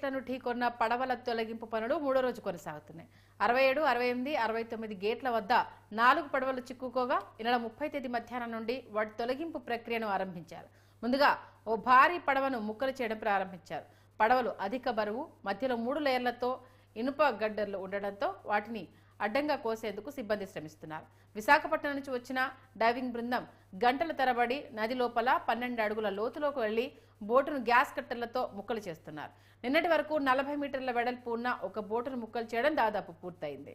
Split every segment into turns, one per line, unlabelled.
గేట్లను ఢీకొన్న పడవల తొలగింపు పనులు మూడో రోజు కొనసాగుతున్నాయి. 67, 68, 69 గేట్ల వద్ద 4 పడవలు చిక్కుకోగా ఈ నెల 30 తేదీ మధ్యాహ్నం నుండి వాటి తొలగింపు ప్రక్రియను ఆరంభించారు. ముందుగా ఓ భారీ పడవను ముక్కలు చేయడం ప్రారంభించారు. పడవలు అధిక బరువు, మధ్యలో 3 లేయర్లతో ఇనుప గడ్డర్లు ఉండడంతో వాటిని అడ్డంగా కోసేందుకు సిబ్బంది శ్రమిస్తున్నారు. విశాఖపట్నం నుంచి వచ్చిన డైవింగ్ బృందం గంటల తరబడి నది లోపల 12 అడుగుల లోతులోకి వెళ్లి బోటును గ్యాస్ కట్టర్లతో ముక్కలు చేస్తున్నారు. నిన్నటి వరకు 40 మీటర్ల వెడల్పు ఉన్న ఒక బోటును ముక్కలు చేయడం దాదాపు పూర్తయింది.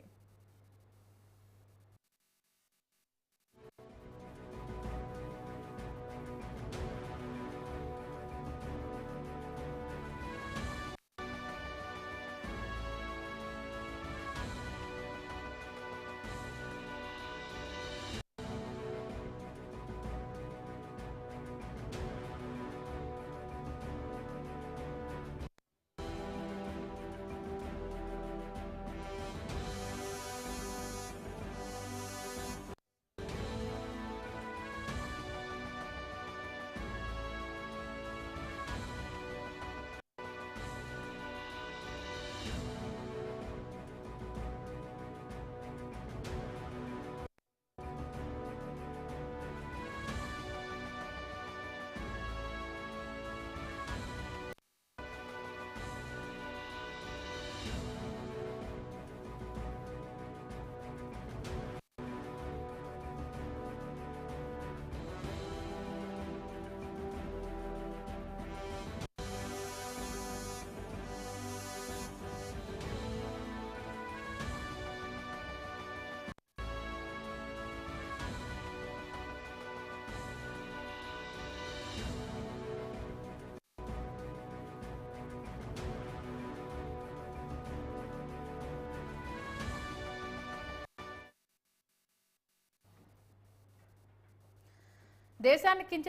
దేశాన్ని కించ